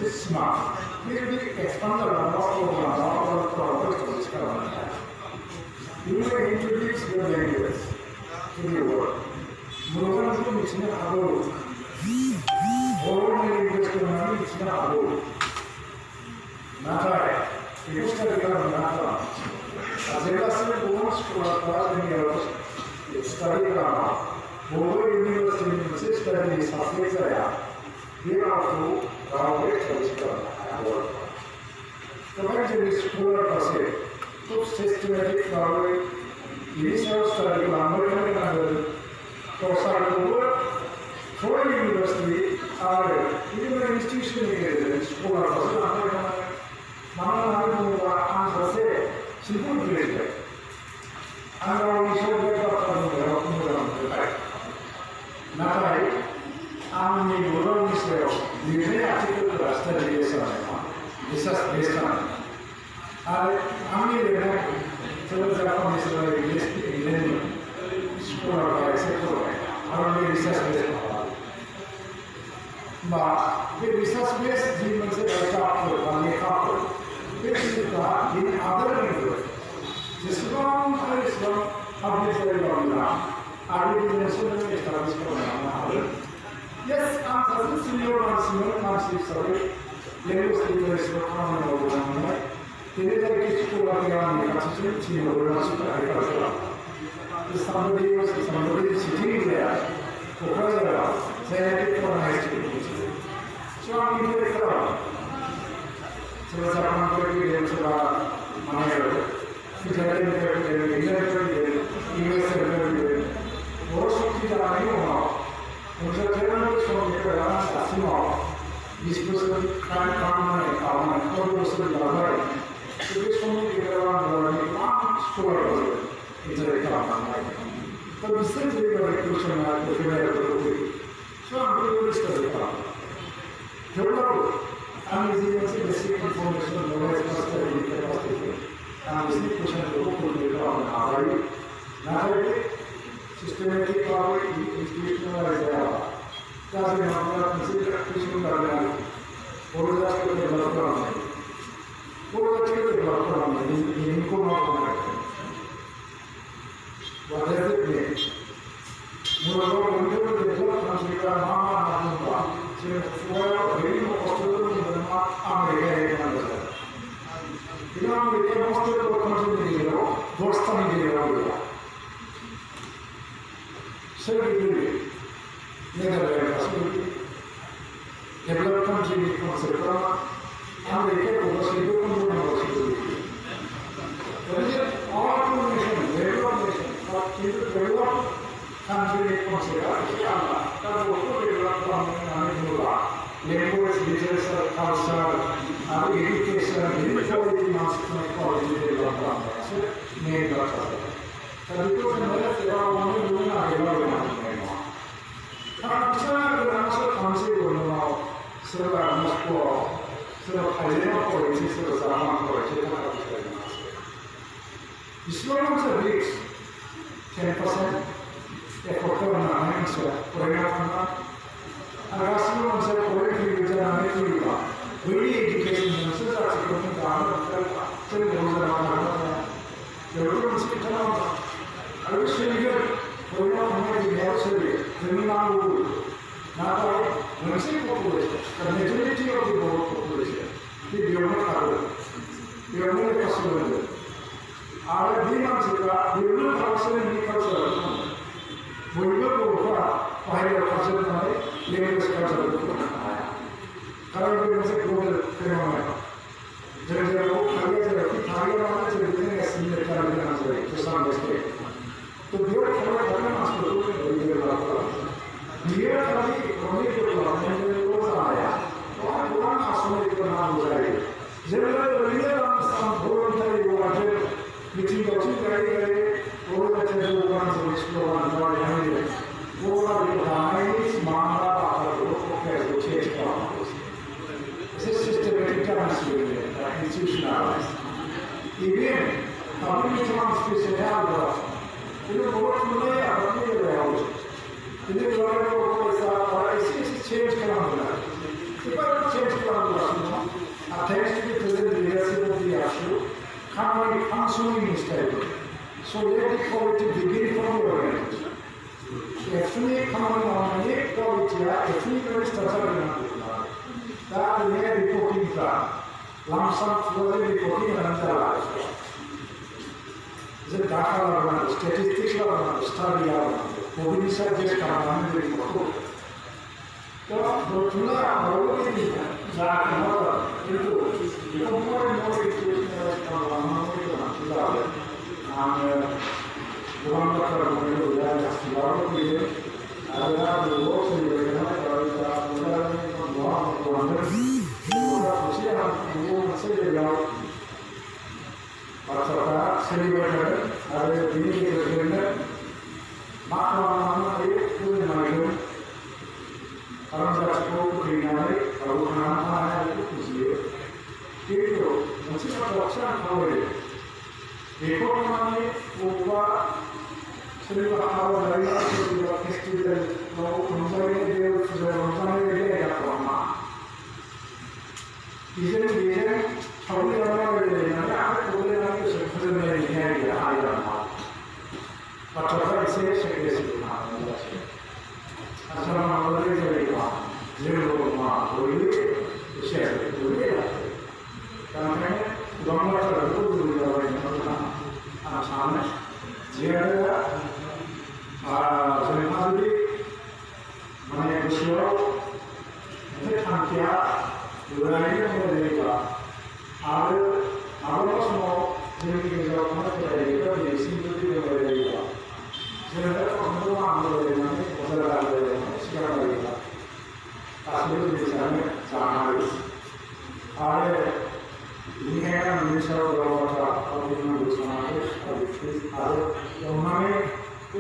is smart. Maybe expand the number of products to discover. You may introduce the language to the world. Moreover, it's not about. Moreover, it's not about. Nata, it is not about Nata. As a person wants to acquire many years, study Rama. Moreover, university study is a here are two graduate studies the school process to systematic graduate initial study American for university or even institution school process simple grade and our issue I'm in the world is the article to study based on it. I'm in the Japan is school or etc. I don't research based on but the research based means a couple, this is in other language. This long is obviously long. I will mention the yes, I'm senior massive sorry. Language leaders are coming over one. They like school of the senior somebody sitting there. Professor, say for high school. So I'm in the crowd. So as a company, there's a manager. He's this person can't come and come and go to the library. So this one is around the store. It's a recovery. But we still take a recruitment at the very so I'm going to study. Hello. I'm using basic information knowledge capacity. I'm using question to the now systematic power institutionalized. That's a consideration of what is that to develop? What is it develop in income? What does it mean? Moreover, when you develop Africa, Mama, so very possible in the American. You know, we can also continue Boston. So, Netherlands, developed country concept, America was a good all nations, developed nations, but developed country concept, language, literature, culture, education, inequality, quality development, made lots of it. So because there are only doing a also consider sort of Moscow, sort of Helena policy, sort of Zaman policy. Islam is a rich 10%, a quarter of an answer, for example, and Rasul is a poetry with an American. Very education, so that's a good thing. The Roman speaker, I wish you we don't the nursery, the now, nursing population, the majority of the world population, the only possible. Our demons are the only person in the culture. We will go for higher culture, language culture. Currently, it's a global phenomenon. There is a higher similar to some extent. So, we are here only to generally, some voluntary water, which is also very over the ones of explore and not handle. Over the eyes, manga, this is systematic transfer, institutionalized. Even community special you know what you lay out of the house. You know what I change If I change thanks to the present leadership of the ASU, company functioning in stable. So let the quality begin from the organization. Actually, company on the quality, actually very structured. That we have reporting plan. Lump sum reporting and the data statistics study research just report. So, more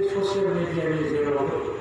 social media